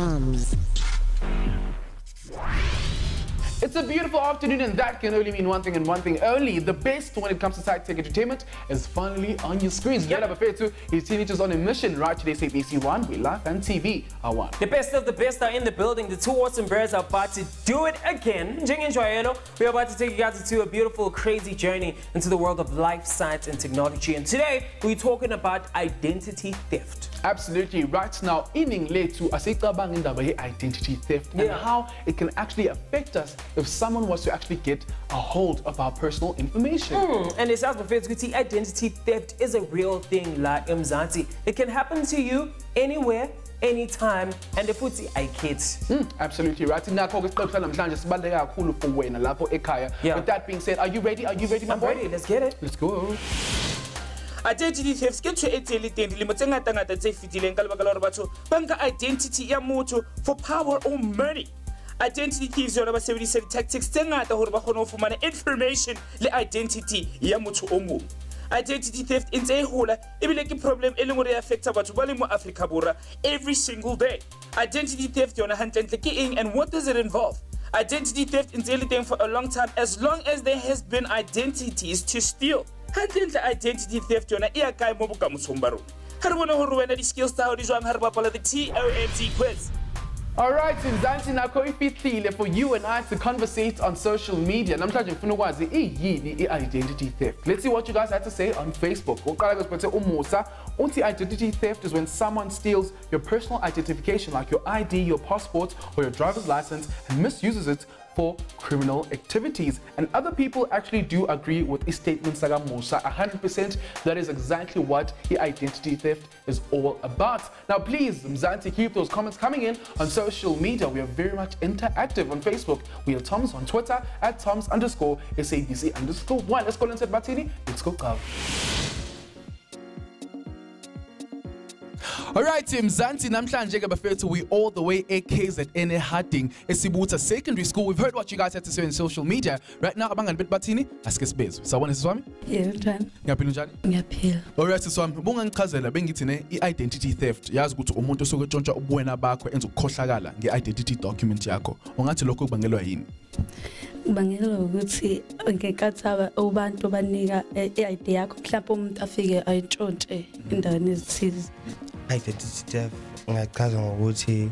TOMz. It's a beautiful afternoon, and that can only mean one thing and one thing only. The best when it comes to sci-tech entertainment is finally on your screens. Yep. His teenagers on a mission right today. SABC 1, we live and TV are one. The best of the best are in the building. The two awesome birds are about to do it again. We're about to take you guys into a beautiful, crazy journey into the world of life, science, and technology. And today, we're talking about identity theft. Absolutely. Right now, inning late to identity theft and how it can actually affect us if someone was to actually get a hold of our personal information. And it sounds like identity theft is a real thing like Mzansi. It can happen to you anywhere, anytime, and the footy I kids. Absolutely right. With that being said, are you ready? Are you ready, my boy? I'm ready. Let's get it. Let's go. Identity theft ke ntho e tseleng dilemo tse ngata tse fetileng ka lebaka la hore batho ba nka identity ya motho for power or money. Identity thieves yona ba sebedisa di-tactics tse ngata hore ba kgone ho fumana information le identity ya motho o mong. Identity theft e ntse e hola ebile ke problem e leng hore e affecta batho ba leng mo Afrika Borwa every single day. Identity theft yona hantlentle ke eng, and what does it involve? Identity theft ntse e le teng for a long time, as long as there has been identities to steal. Hantlentle identity theft yona e a kae mo bokamosong ba rona. Ha re bona hore wena di-skills tsa hao di jwang ha re bapala the TOMz quiz. Alright, Mzansi nakho ifihlile for you and I to conversate on social media. Namhlanje ngifuna ukwazi iyini i-identity theft. Let's see what you guys had to say on Facebook. Uqala kusiphethe uMusa uthi identity theft is when someone steals your personal identification like your ID, your passport or your driver's license and misuses it for criminal activities. And other people actually do agree with his statement, Saga Musa, 100%. That is exactly what the identity theft is all about. Now, please, Mzansi, keep those comments coming in on social media. We are very much interactive on Facebook. We are TOMz on Twitter at TOMz_SABC_1. Let's go inside Batini. Let's go, Kav. Alright, Mzansi namhlanje ke bafethu, we all the way KZN eHarding eSibuta Secondary School. We've heard what you guys had to say on social media. Right now abangani bethu bathini? Asike sibezwe. Sawubona siswami? Njani? Ngiyaphila njani? Ngiyaphila. Alright siswami, bungangichazela bengithi ne i-identity theft. Yazi ukuthi umuntu osuke etshontsha ubuwena bakho enza ukukhohlakala nge-identity document yakho. Ungathi lokho kubangelwa yini? Kubangelwa ukuthi ngekathi abantu banika i-ID yakho, mhlawumbe umuntu afike ayintshontshe endaweni ezithize. Identity theft ngachaza ngokuthi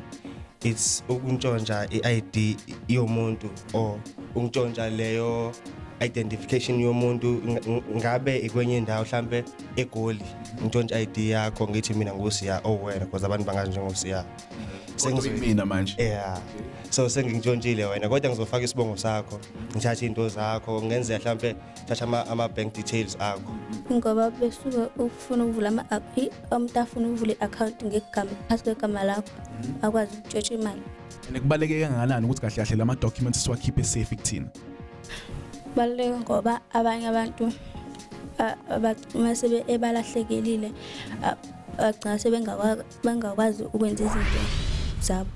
it's ukuntshontsha i-ID yomuntu or ukuntshontsha leyo identification yomuntu ngabe ikwenye indawo mhlambe eGoli untshontsha ID yakho ngithi mina ngusiya wena because abantu bangazi njengosiya Sengizwina manje. Yeah. So sengingitshontshile wena kodwa ngizofaka isibongo sakho ngithathe into zakho ngenzeka mhlambe thatha ama bank details akho ngoba besuka ukufuna ukuvula umuntu afuna ukuvula i-account ngegama phasi kwegama lakho akwazi ukutshontsha imali. Kubaleke kangakanani ukuthi kahle kahle lama documents siwakhiphe safe kuthina? Baleke ngoba abanye abantu uma sebe ebalahlekelile agcina sebengakwazi ukwenza izinto zabo.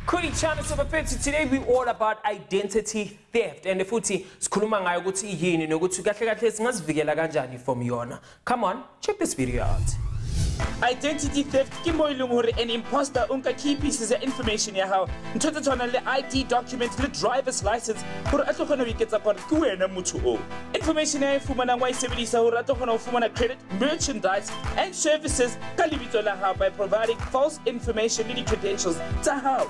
Kuli channel Superfit, today we all about identity theft and futhi sikhuluma ngayo ukuthi yini nokuthi kahle kahle singazivikela kanjani from yona. Come on, check this video out. Identity theft ke mo ileng hore an imposter unka key pieces of information ya hao ntho tse tshwanang le ID document le driver's license hore a tlo kgona ho iketsa gore ke wena motho o. Information ya e fumanang wa e sebedisa hore a tlo kgona ho fumana credit, merchandise and services ka lebitso la hao by providing false information le di-credentials tsa hao.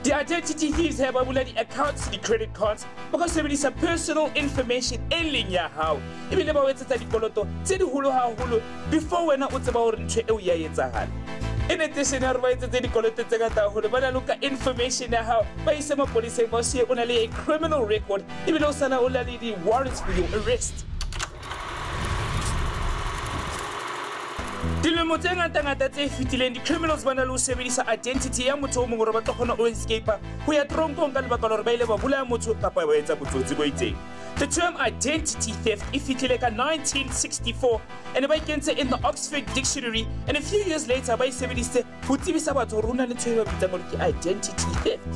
The identity thieves have the accounts, the credit cards, because they release personal information in ya how. Even about what's at the coloto, say the hulu how hulu before we're not what's about in addition, our way to the coloto tagata hulu, but I look at information how by some police was here only a criminal record, even though Sana only the warrants for your arrest. Dilemo tse ngata tse fetileng di-criminals ba na le ho sebedisa identity ya motho o mong hore ba tlo kgona ho escape ho ya tronkong ka lebaka la hore ba ile ba bolaya motho kapa ba etsa botsotsi bo itseng. The term identity theft e fihlile ka 1964 and ba ikentse in the Oxford Dictionary, and a few years later ba e sebedisitse ho tsebisa batho hore hona le ntho e ba bitsang hore ke identity theft.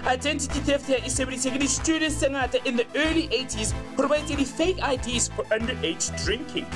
Identity theft here is sebedisetswe students in the early 80s hore ba etse fake IDs for underage drinking.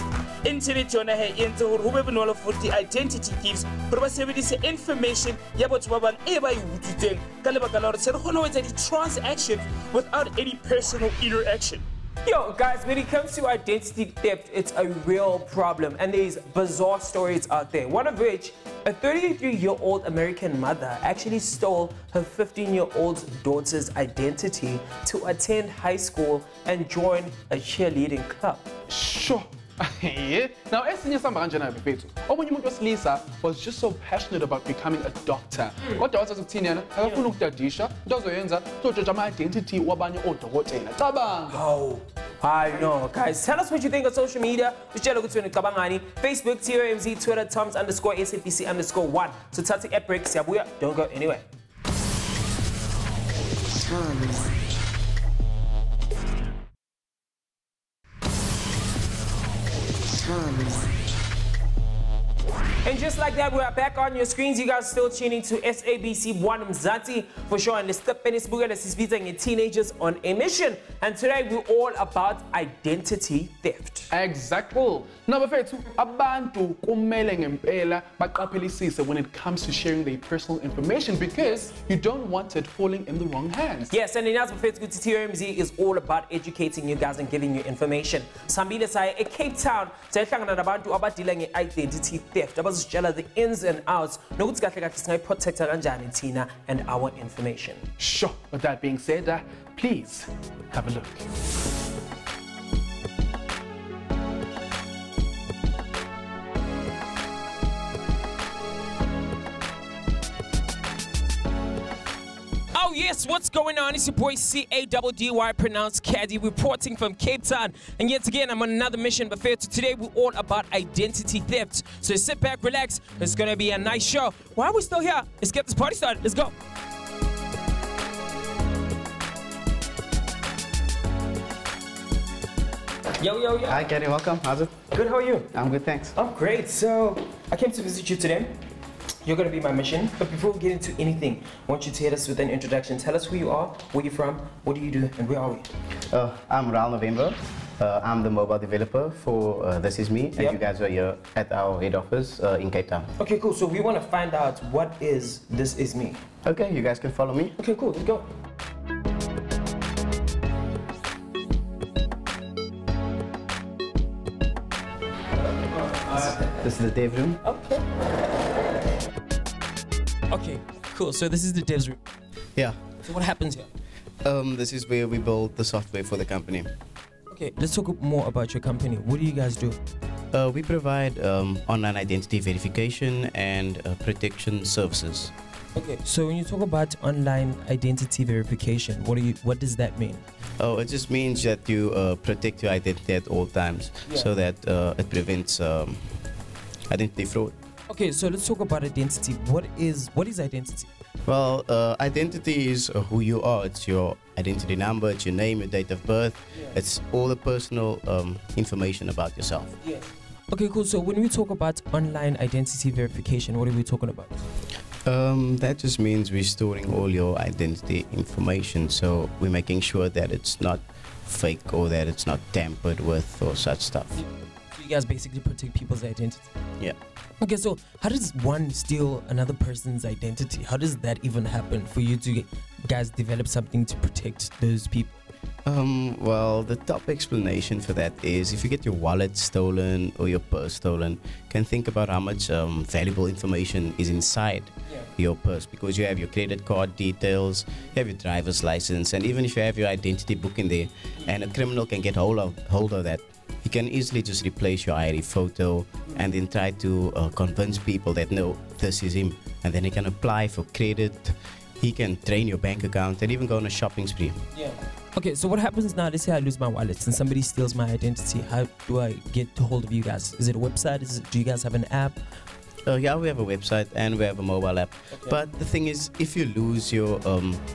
Internet yona he entse hore ho be bonolo for the identity thieves hore ba sebedise information ya batho ba bang e ba e utswitseng ka lebaka la hore se re kgona ho etsa di-transactions without any personal interaction. Yo, guys, when it comes to identity theft, it's a real problem, and there's bizarre stories out there. One of which, a 33-year-old American mother actually stole her 15-year-old daughter's identity to attend high school and join a cheerleading club. Sure. Now, esinye samba kanjena befethu. Omunye umuntu wesilisa was just so passionate about becoming a doctor. Kodwa wathi ukuthini yena? Akafuna ukudadisha. Into azoyenza uzotshintsha ama-identity wabanye odokotela. Cabanga. Oh, I know. Guys, tell us what you think on social media. Usitshela ukuthi wena cabangani. Facebook, TOMz, Twitter, TOMz_SABC_1. So thathi ad break, siyabuya. Don't go anywhere. And just like that, we are back on your screens. You guys still tuning to SABC Mzansi for sure. And let's step in this book and speaking teenagers on a mission. And today we're all about identity theft. Exactly. Now, bafethu, abantu kumele ngempela baqaphelisise when it comes to sharing their personal information because you don't want it falling in the wrong hands. Yes, and in TOMz is all about educating you guys and giving you information. Sambile saya Cape Town, sayihlangana nabantu abadila nge-identity theft. Abazisitshela the ins and outs nokuthi kahle kahle singayiprotecta kanjani thina and our information. Sure. With that being said, please have a look. Oh yes, what's going on? It's your boy C-A-D-D-Y, pronounced Caddy, reporting from Cape Town. And yet again, I'm on another mission, but today we're all about identity theft. So sit back, relax, it's gonna be a nice show. Why are we still here? Let's get this party started, let's go. Yo. Hi, Caddy, welcome. How's it? Good, how are you? I'm good, thanks. Oh, great. So, I came to visit you today. You're going to be my mission. But before we get into anything, I want you to hit us with an introduction. Tell us who you are, where you're from, what do you do, and where are we? I'm Raul November. I'm the mobile developer for This Is Me, and you guys are here at our head office in Cape Town. Okay, cool. So we want to find out what is This Is Me. Okay, you guys can follow me. Okay, cool. Let's go. This is the dev room. Okay. Okay, cool. So this is the devs room. Yeah. So what happens here? This is where we build the software for the company. Okay, let's talk more about your company. What do you guys do? We provide online identity verification and protection services. Okay, so when you talk about online identity verification, what does that mean? Oh, it just means that you protect your identity at all times, so that it prevents identity fraud. Okay, so let's talk about identity. What is identity? Well, identity is who you are. It's your identity number, it's your name, your date of birth. It's all the personal information about yourself. Yeah. Okay, cool. So when we talk about online identity verification, what are we talking about? That just means we're storing all your identity information. So we're making sure that it's not fake or that it's not tampered with or such stuff. So you guys basically protect people's identity? Yeah. Okay, so how does one steal another person's identity? How does that even happen for you to guys develop something to protect those people? Well, the top explanation for that is if you get your wallet stolen or your purse stolen, you can think about how much valuable information is inside your purse, because you have your credit card details, you have your driver's license, and even if you have your identity book in there and a criminal can get hold of that, he can easily just replace your ID photo and then try to convince people that no, this is him, and then he can apply for credit, he can drain your bank account and even go on a shopping spree. Yeah. Okay, so what happens now? Let's say I lose my wallet and somebody steals my identity. How do I get a hold of you guys? Is it a website? Do you guys have an app? Yeah, we have a website and we have a mobile app. Okay. But the thing is, if you lose your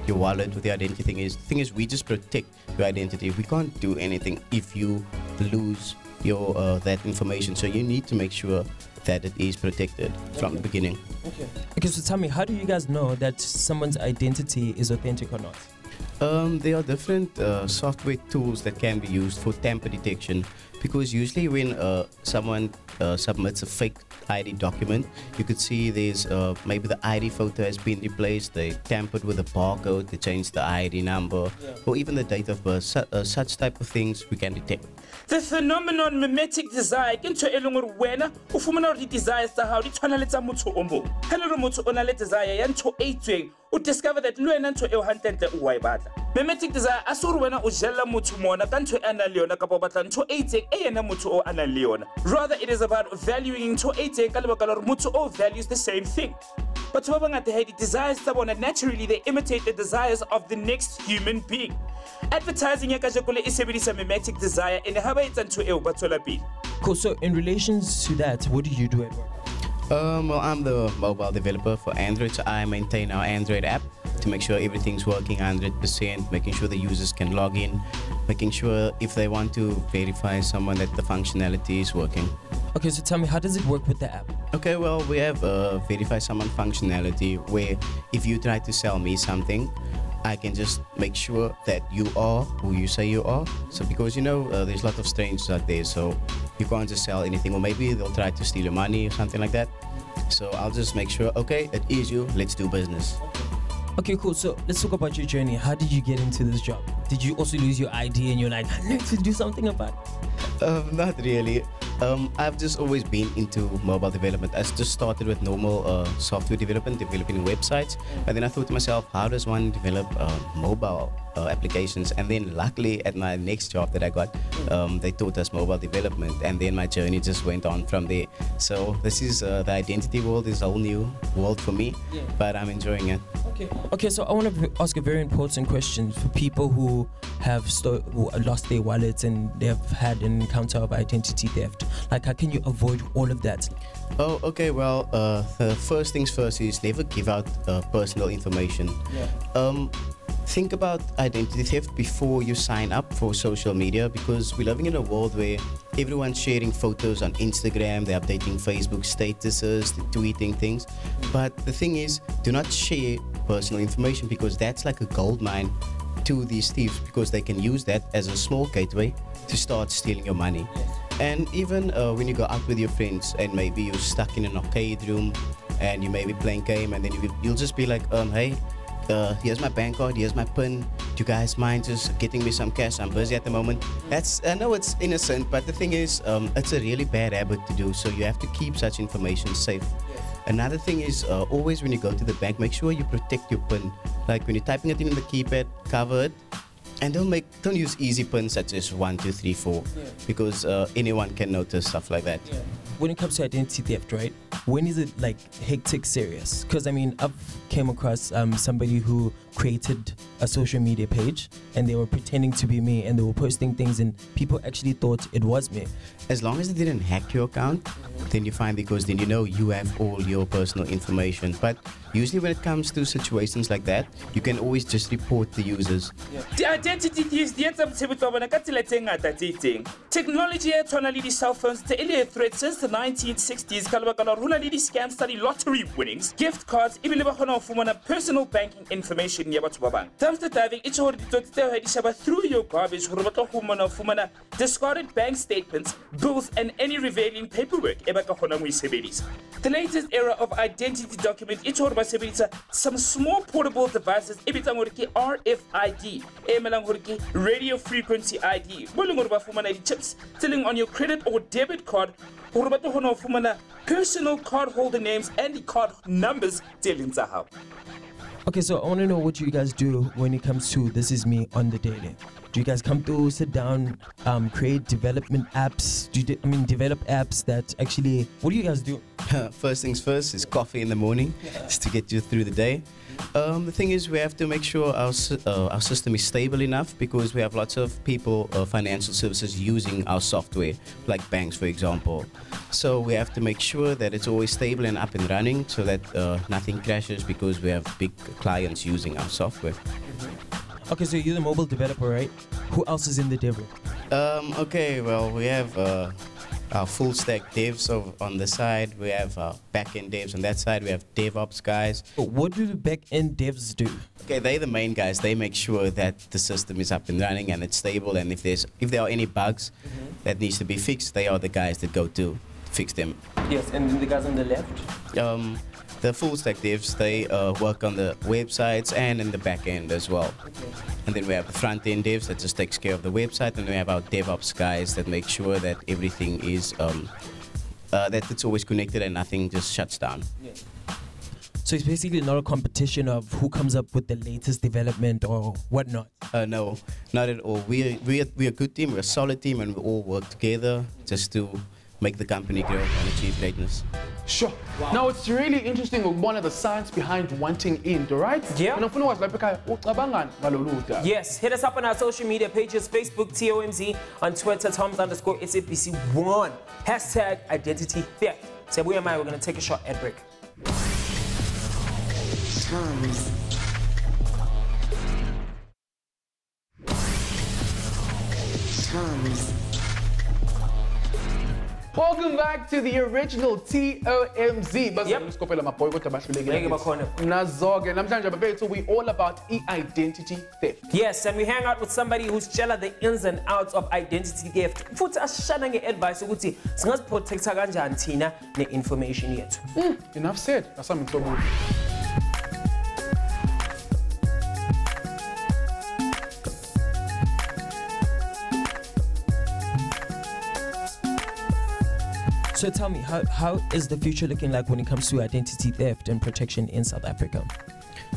wallet with the identity thing is we just protect your identity. We can't do anything if you lose your that information. So you need to make sure that it is protected from the beginning. Okay, so tell me, how do you guys know that someone's identity is authentic or not? There are different software tools that can be used for tamper detection, because usually when someone submits a fake ID document, you could see there's maybe the ID photo has been replaced, they tampered with the barcode, they changed the ID number, or even the date of birth. Such type of things we can detect. The phenomenon mimetic desire ke ntho e leng hore wena o fumana hore di-desires tsa hao di tshwana le tsa motho o mong. Ha le hore motho o na le desire ya ntho e itsweng, o discover that le wena ntho eo hantlentle o wa e batla. Mimetic desire a se hore wena o jella motho mona ka ntho e a nang le yona kapa o batla ntho e itseng e yena motho o a nang le yona. Rather, it is about valuing ntho e itseng ka lebaka la hore motho o values the same thing. But ba bangata ha di-desires tsa bona, naturally they imitate the desires of the next human being. Advertising ya kajeko le e sebedisa mimetic desire ene ha ba etsa ntho eo ba tswela pele. Cool, so in relation to that, what do you do at work? Well, I'm the mobile developer for Android, so I maintain our Android app to make sure everything's working 100%, making sure the users can log in, making sure if they want to verify someone that the functionality is working. Okay, so tell me, how does it work with the app? Okay, well, we have verify someone functionality where if you try to sell me something, I can just make sure that you are who you say you are. So because there's a lot of strangers out there, so you can't just sell anything, or maybe they'll try to steal your money or something like that. So I'll just make sure, okay, it is you, let's do business. Okay, cool. So let's talk about your journey. How did you get into this job? Did you also lose your ID and you're like, I need to do something about it? Not really. I've just always been into mobile development. I just started with normal software development, developing websites. And then I thought to myself, how does one develop mobile applications? And then luckily at my next job that I got, they taught us mobile development. And then my journey just went on from there. So this is the identity world is a whole new world for me, but I'm enjoying it. Okay, so I want to ask a very important question for people who have who lost their wallets and they've had an encounter of identity theft. Like, how can you avoid all of that? Oh, okay. Well, the first things first is never give out personal information. Think about identity theft before you sign up for social media, because we're living in a world where everyone's sharing photos on Instagram, they're updating Facebook statuses, they're tweeting things. But the thing is, do not share personal information, because that's like a gold mine to these thieves, because they can use that as a small gateway to start stealing your money. And even when you go out with your friends and maybe you're stuck in an arcade room and you may be playing game, and then you'll just be like, hey, here's my bank card, here's my PIN, do you guys mind just getting me some cash? I'm busy at the moment. I know it's innocent, but the thing is, it's a really bad habit to do, so you have to keep such information safe. Another thing is, always when you go to the bank, make sure you protect your PIN. Like when you're typing it in the keypad, cover it, and don't use easy PINs such as 1, 2, 3, 4, because anyone can notice stuff like that. When it comes to identity theft, right? When is it like hectic serious? Because I mean, I've came across somebody who created a social media page and they were pretending to be me and they were posting things and people actually thought it was me. As long as they didn't hack your account, then you're fine, because then you have all your personal information. But usually when it comes to situations like that, you can always just report the users. The identity thieves di etsa motshebetso wa bona ka tsela tse ngata tse itseng. Technology e tshwana le di-cell phones tse e le a threat since the 1960s ka lebaka la hore ho na le di-scams tsa di-lottery winnings, gift cards, ebile ba kgona ho fumana personal banking information ya batho ba bang. Dumpster diving e tshore ditsotsi tseo ha di sheba through your garbage hore ba tlo fumana discarded bank statements, bills and any revealing paperwork e ba ka kgonang ho e sebedisa. The latest era of identity document e tshore ba sebedisa some small portable devices e bitsang hore ke RFID e emelang hore ke radio frequency ID, mo leng hore ba fumana di-chips selling on your credit or debit card hore ba tlo kgona ho fumana personal card holder names and the card numbers tse leng tsa hao. Okay, so I want to know what you guys do when it comes to This Is Me on the daily. Do you guys come through, sit down, create development apps? Develop apps that actually, what do you guys do? First things first is coffee in the morning, just to get you through the day. The thing is, we have to make sure our system is stable enough, because we have lots of people, financial services using our software, like banks, for example. So we have to make sure that it's always stable and up and running, so that nothing crashes, because we have big clients using our software. Okay, so you're the mobile developer, right? Who else is in the devil? Okay, well, we have our full stack devs on the side. We have back-end devs on that side. We have DevOps guys. What do the back-end devs do? Okay, they're the main guys. They make sure that the system is up and running and it's stable. And if there are any bugs that needs to be fixed, they are the guys that go to fix them. Yes, and then the guys on the left? The full stack devs, they work on the websites and in the back end as well. And then we have the front end devs that just takes care of the website, and we have our DevOps guys that make sure that everything is that it's always connected and nothing just shuts down. Yes. So it's basically not a competition of who comes up with the latest development or whatnot. No, not at all. We're a good team. We're a solid team, and we all work together just to make the company grow and achieve greatness. Sure. Wow. Now it's really interesting one of the science behind wanting in, right? Yeah. Yes, hit us up on our social media pages, Facebook, TOMZ, on Twitter, TOMz_SABC1. Hashtag identity theft. So we're going to take a short ad break. TOMz. TOMz. Welcome back to the original TOMZ. So we all about identity theft. Yes, and we hang out with somebody who's chela the ins and outs of identity theft. Futhi ashana nge-advice ukuthi singaziprotecta kanjani thina ne-information yethu. Enough said. That's something so good. So tell me, how is the future looking like when it comes to identity theft and protection in South Africa?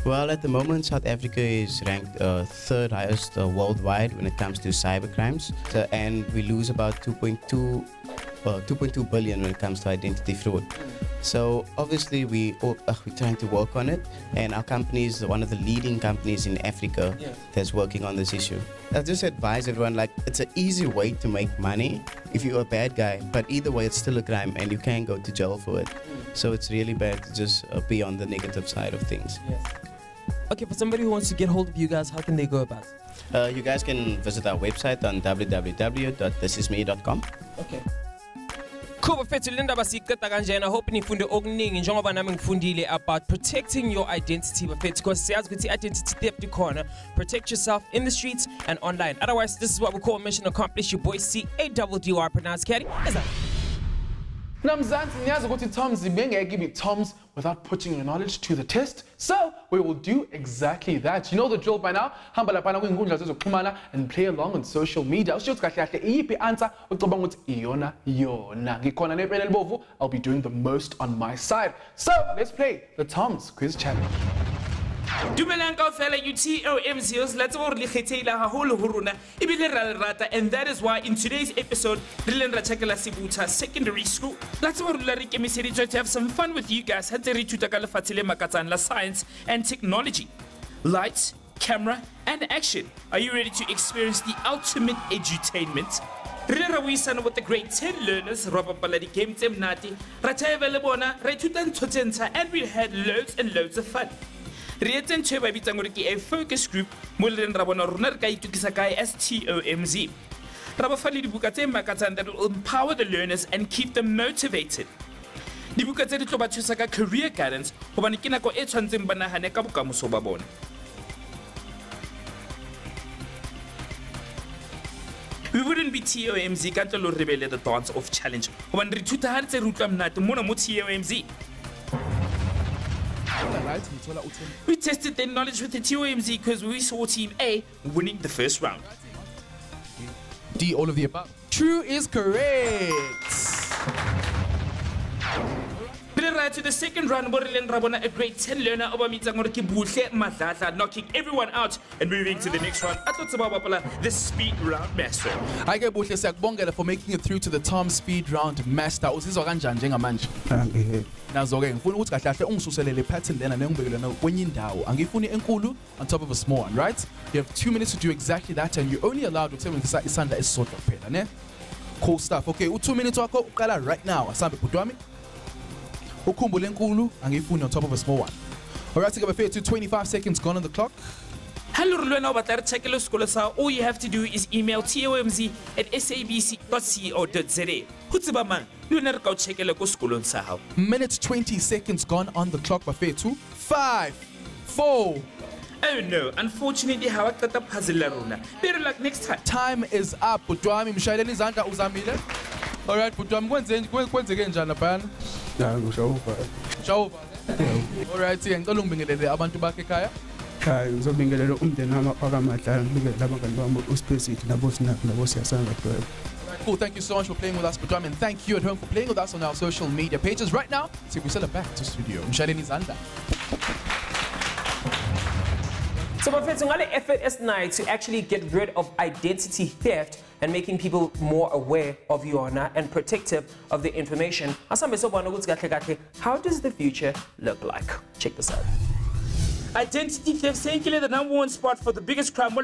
Well, at the moment, South Africa is ranked third highest worldwide when it comes to cyber crimes, and we lose about 2.2 billion when it comes to identity fraud. So obviously we're trying to work on it, and our company is one of the leading companies in Africa that's working on this issue. I'll just advise everyone, like, it's an easy way to make money if you're a bad guy, but either way it's still a crime and you can go to jail for it. So it's really bad to just be on the negative side of things. Yes. Okay, for somebody who wants to get hold of you guys, how can they go about it? You guys can visit our website on www.thisisme.com. Okay. Kuba fethu le ndaba siqeda kanjena, hope nifunde okuningi njengoba nami ngifundile about protecting your identity bafethu, because siyazi ukuthi identity theft ikhona. Protect yourself in the streets and online. Otherwise, this is what we call mission accomplished. Your boy CAWDR pronounced Caddy. Namzansi niyazi ukuthi TOMz bengeke ibe TOMz without putting your knowledge to the test. So we will do exactly that. You know the drill by now. Hamba lapha kwinkundla zezokuxhumana and play along on social media. Usho ukuthi kahle kahle iyiphi answer ucabanga ukuthi iyona yona. Ngikhona nepeni elibovu. I'll be doing the most on my side. So let's play the TOMz quiz challenge. Dumelang kaofela you TOMzers, let's go re kgethile haholo ho rona ebile ra le rata, and that is why in today's episode re leng ra checkela Sibuta Secondary School. Let's go re ikemiseditswe to have some fun with you guys ha re ithuta ka lefatshe le makatsang la science and technology. Lights, camera and action. Are you ready to experience the ultimate edutainment? Re ra buisana with the grade 10 learners, ra bapala di game tse mnate, ra thabela le bona, ra ithuta ntho tse ntsha, and we had loads and loads of fun. Re etse ntho e ba bitsang gore ke a focus group mo le ra bona rona re ka itukisa kae as TOMZ. Ra ba fa le dibuka tse makatsang that will empower the learners and keep them motivated. Dibuka tse di tlo ba thusa ka career guidance hobane ke nako e tshwantseng ba nahane ka bokamoso ba bona. We wouldn't be TOMZ ka ntle lo rebele the dance off challenge hobane re thuta ha ntse re utlwa mnate mona mo TOMZ. We tested their knowledge with the TOMZ because we saw Team A winning the first round. D, all of the above. True is correct. Right to the second round, a grade 10 learner knocking everyone out, and moving to the next round. I thought about the speed round master. I get Buhle Sakbongela for making it through to the TOMz speed round master. Usizwa kanjani njengamanje? Nazo-ke ngifuna ukuthi kahle kahle ungisuselele pattern lena nengibekele kwenye indawo. Angifuni enkulu on top of a small one, right? You have 2 minutes to do exactly that, and you're only allowed to ukusebenzisa isandla esisodwa kuphela, ne? Cool stuff. Okay, u2 minutes wakho uqala right now. Asambe bhuti wami. Ukhumbule enkulu angifuni on top of a small one. Alright, together to 25 seconds gone on the clock. Hello, Rulena, but check the school. All you have to do is email tomz@sabc.co.za. Hutsiba man, Luna go check the school. Minute 20 seconds gone on the clock, buffet 2, 5, 4. Oh no, unfortunately, how I got a puzzle. Better luck next time. Time is up. Butwami mshayeleni izandla uzamile. All right, Butwami kwenzeke njani lapha? Ya ngishova. Shova. All right, ngicela ungibingelele abantu bakhe ekhaya. Cha ngizobingelela umndeni wami akamadlala ngibingelela abangani bami uSpaceit nabo Snap nabo Siyasanga Dweb. Cool, thank you so much for playing with us, Butwami, and thank you at home for playing with us on our social media pages. Right now, see we send it back to studio. Mshayeleni izandla. So Bafethu, ngale effort esinayo to actually get rid of identity theft and making people more aware of yona and protective of their information. Asambe sobona ukuthi kahle kahle, how does the future look like? Check this out. Identity theft is the #1 spot for the biggest crime.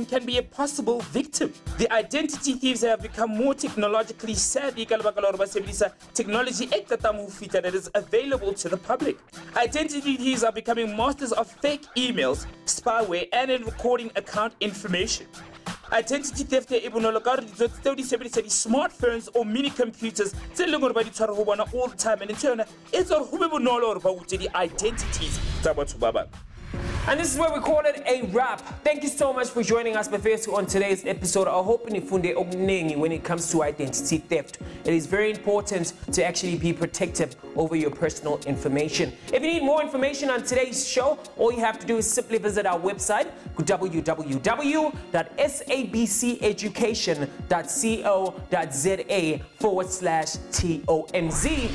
Can be a possible victim. The identity thieves have become more technologically savvy. Technology that is available to the public. Identity thieves are becoming masters of fake emails, spyware, and in recording account information. Identity theft is smartphones or mini computers all the time, and in turn it's the identities. And this is where we call it a wrap. Thank you so much for joining us on today's episode. I hope when it comes to identity theft, it is very important to actually be protective over your personal information. If you need more information on today's show, all you have to do is simply visit our website, www.sabceducation.co.za/TOMz.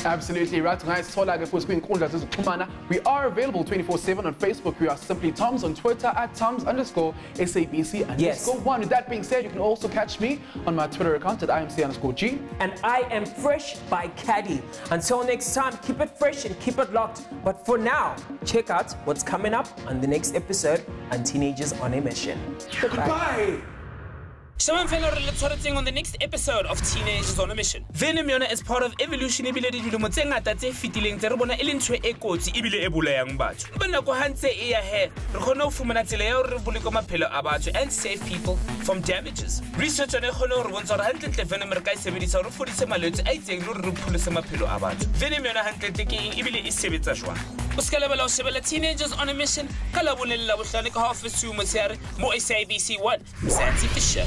Absolutely right. We are available 24/7 on Facebook. We are simply TOMz, on Twitter @TOMz_SABC_1. With that being said, you can also catch me on my Twitter account at IMC_G. And I am Fresh by Caddy. Until next time, keep it fresh and keep it locked. But for now, check out what's coming up on the next episode on Teenagers on a Mission. Goodbye. On the next episode of Teenagers on a Mission. Venom yona is part of evolution ebile dilumo tse ngata tse fitileng tse re bona e le ntwe e kotsi ebile e bolayang batho. Bana go hantse e ya he re khona o fumana tsela ya re boleka maphelo a batho and save people from damages. Research ane khona re bontsha re hantle Venom re ka e sebedisa re fodise malwetse a itseng le re phulose maphelo a batho. Venom yona hantle ke eng ebile e sebetsa jwang. O ska lebala o shebela Teenagers on a Mission ka la bonela bohlane ka half 2 motsheare mo SABC 1 Santi Fisher.